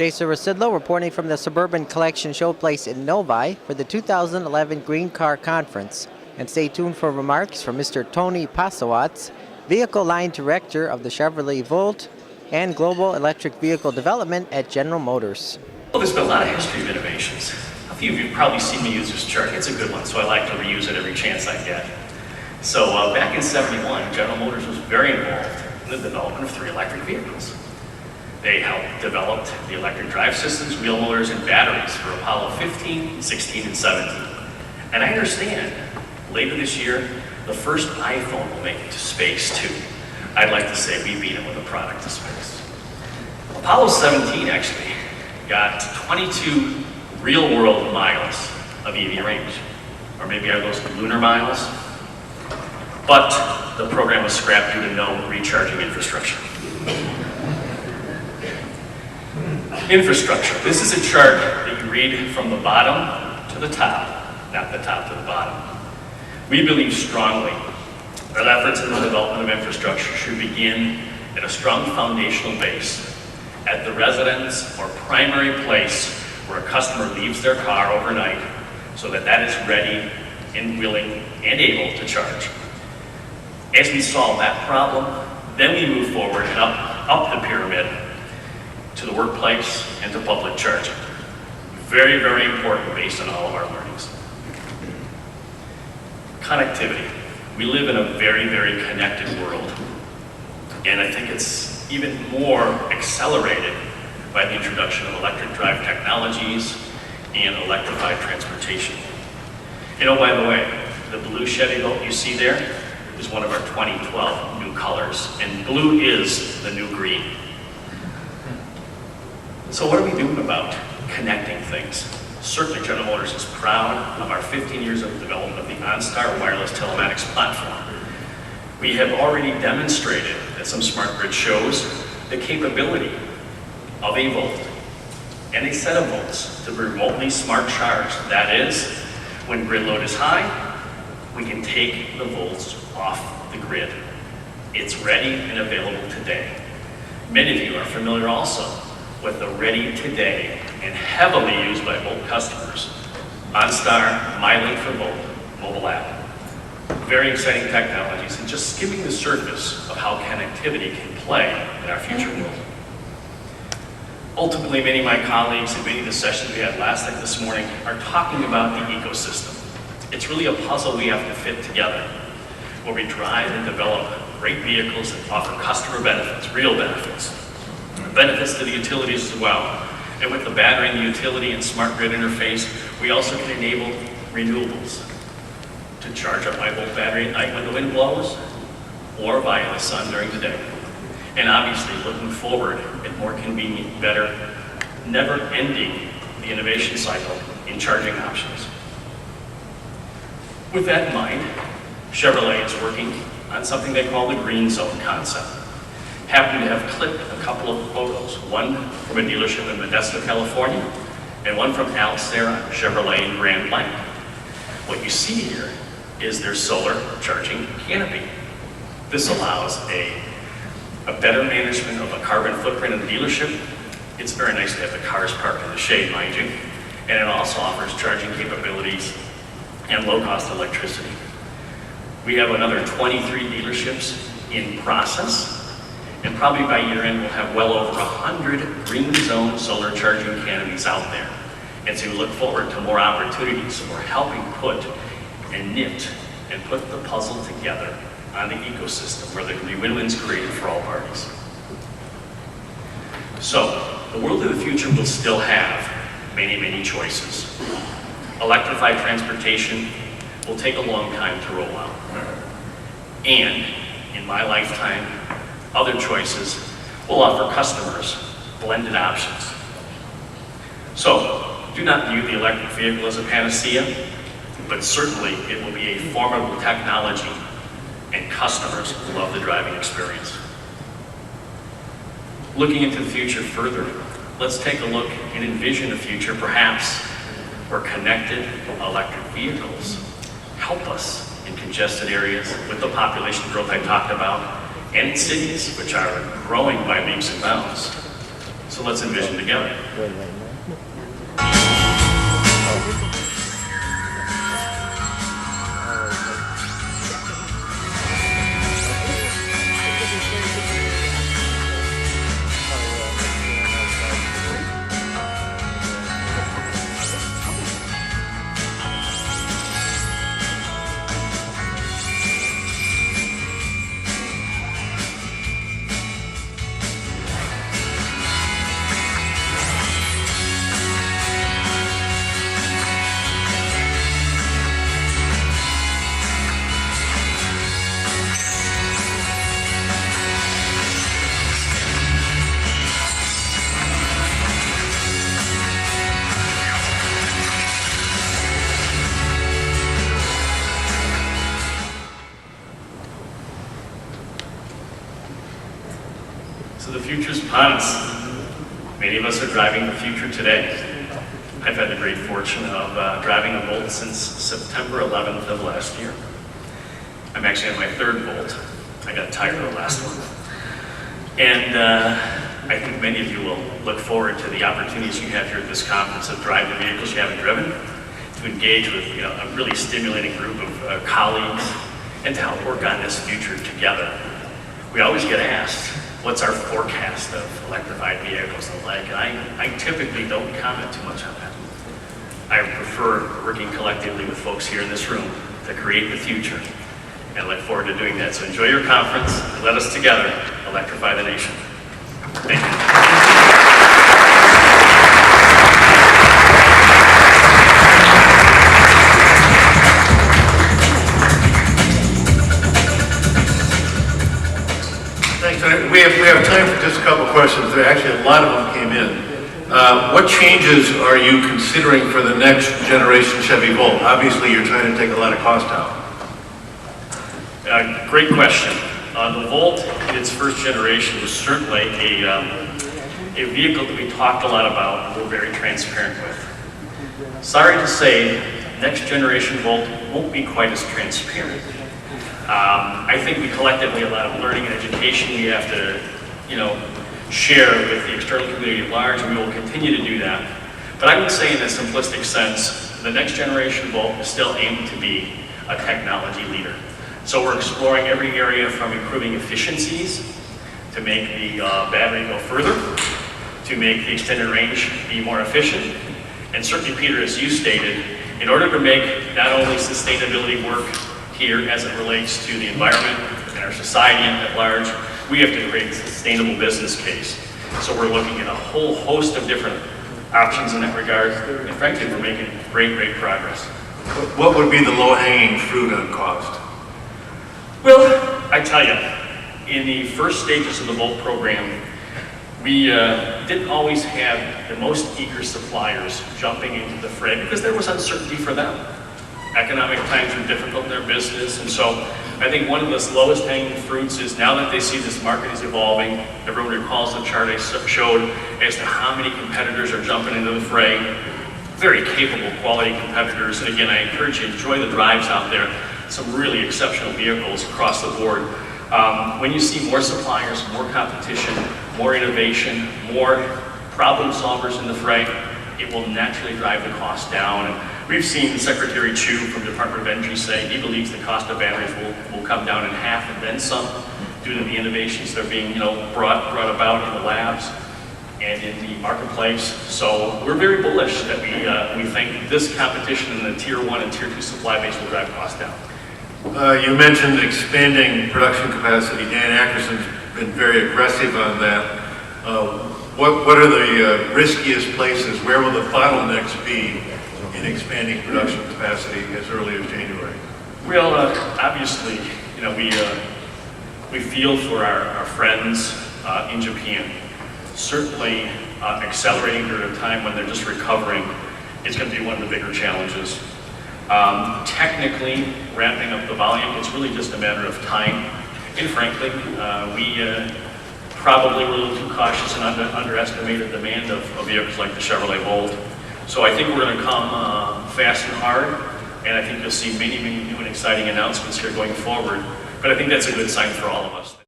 Jason Rzucidlo reporting from the Suburban Collection Showplace in Novi for the 2011 Green Car Conference. And stay tuned for remarks from Mr. Tony Posawatz, Vehicle Line Director of the Chevrolet Volt and Global Electric Vehicle Development at General Motors. Well, there's been a lot of history of innovations. A few of you have probably seen me use this chart. It's a good one, so I like to reuse it every chance I get. So back in '71, General Motors was very involved in the development of 3 electric vehicles. They helped develop the electric drive systems, wheel motors, and batteries for Apollo 15, 16, and 17. And I understand, later this year, the first iPhone will make it to space too. I'd like to say we beat them with a product to space. Apollo 17 actually got 22 real-world miles of EV range. Or maybe are those lunar miles? But the program was scrapped due to no recharging infrastructure. Infrastructure. This is a chart that you read from the bottom to the top, not the top to the bottom. We believe strongly that efforts in the development of infrastructure should begin at a strong foundational base, at the residence or primary place where a customer leaves their car overnight, so that that is ready and willing and able to charge. As we solve that problem, then we move forward and up the pyramid to the workplace and to public charging. Very, very important based on all of our learnings. Connectivity. We live in a very, very connected world. And I think it's even more accelerated by the introduction of electric drive technologies and electrified transportation. And oh, by the way, the blue Chevy Volt you see there is one of our 2012 new colors. And blue is the new green. So what are we doing about connecting things? Certainly General Motors is proud of our 15 years of development of the OnStar wireless telematics platform. We have already demonstrated at some smart grid shows the capability of a Volt and a set of Volts to be remotely smart charged. That is, when grid load is high, we can take the Volts off the grid. It's ready and available today. Many of you are familiar also with the ready today and heavily used by Volt customers, OnStar MyLink for Volt mobile app. Very exciting technologies and just skimming the surface of how connectivity can play in our future world. Ultimately, many of my colleagues and many of the sessions we had last night this morning are talking about the ecosystem. It's really a puzzle we have to fit together, where we drive and develop great vehicles that offer customer benefits, real benefits to the utilities as well. And with the battery and the utility and smart grid interface, we also can enable renewables to charge up my Volt battery at night when the wind blows or via the sun during the day. And obviously looking forward at more convenient, better, never ending the innovation cycle in charging options. With that in mind, Chevrolet is working on something they call the Green Zone concept. Happen to have clipped a couple of photos, one from a dealership in Modesto, California, and one from Alcera Chevrolet in Grand Blanc. What you see here is their solar charging canopy. This allows a better management of a carbon footprint in the dealership. It's very nice to have the cars parked in the shade, mind you, and it also offers charging capabilities and low-cost electricity. We have another 23 dealerships in process, and probably by year end we'll have well over 100 Green Zone solar charging canopies out there. And so we look forward to more opportunities for helping put and knit and put the puzzle together on the ecosystem where there can be win-wins created for all parties. So the world of the future will still have many, many choices. Electrified transportation will take a long time to roll out. And in my lifetime, other choices will offer customers blended options. So do not view the electric vehicle as a panacea, but certainly it will be a formidable technology and customers love the driving experience. Looking into the future further, let's take a look and envision a future perhaps where connected electric vehicles help us in congested areas with the population growth I talked about, and in cities which are growing by leaps and bounds. So let's envision together. So the future's upon us. Many of us are driving the future today. I've had the great fortune of driving a Volt since September 11th of last year. I'm actually on my third Volt. I got tired of the last one. And I think many of you will look forward to the opportunities you have here at this conference to drive the vehicles you haven't driven, to engage with a really stimulating group of colleagues, and to help work on this future together. We always get asked, what's our forecast of electrified vehicles and the like, and I typically don't comment too much on that. I prefer working collectively with folks here in this room to create the future, and look forward to doing that. So enjoy your conference, and let us together electrify the nation. Thank you. We have time for just a couple of questions. There actually a lot of them came in. What changes are you considering for the next generation Chevy Volt? Obviously, you're trying to take a lot of cost out. Great question. The Volt in its first generation was certainly a vehicle that we talked a lot about and we're very transparent with. Sorry to say, next generation Volt won't be quite as transparent. I think we collectively have a lot of learning and education we have to, share with the external community at large, and we will continue to do that. But I would say in a simplistic sense, the next generation Volt is still aimed to be a technology leader. So we're exploring every area from improving efficiencies to make the battery go further, to make the extended range be more efficient. And certainly, Peter, as you stated, in order to make not only sustainability work here as it relates to the environment and our society at large, we have to create a sustainable business case. So we're looking at a whole host of different options in that regard, and frankly, we're making great progress. What would be the low-hanging fruit on cost? Well, I tell you, in the first stages of the Volt program, we didn't always have the most eager suppliers jumping into the fray because there was uncertainty for them. Economic times are difficult in their business, and so I think one of the lowest hanging fruits is now that they see this market is evolving, everyone recalls the chart I showed as to how many competitors are jumping into the fray, very capable quality competitors, and again, I encourage you to enjoy the drives out there, some really exceptional vehicles across the board. When you see more suppliers, more competition, more innovation, more problem solvers in the fray, it will naturally drive the cost down. And we've seen Secretary Chu from the Department of Energy say he believes the cost of batteries will come down in half and then some due to the innovations that are being brought about in the labs and in the marketplace. So we're very bullish that we think this competition in the Tier 1 and Tier 2 supply base will drive costs down. You mentioned expanding production capacity. Dan Ackerson's been very aggressive on that. What are the riskiest places? Where will the bottlenecks be in expanding production capacity as early as January? Well, obviously, we feel for our friends in Japan. Certainly, accelerating during a time when they're just recovering is going to be one of the bigger challenges. Technically, ramping up the volume, it's really just a matter of time. And frankly, we probably were a little too cautious and underestimated the demand of vehicles like the Chevrolet Volt. So I think we're going to come fast and hard, and I think you'll see many new and exciting announcements here going forward. But I think that's a good sign for all of us.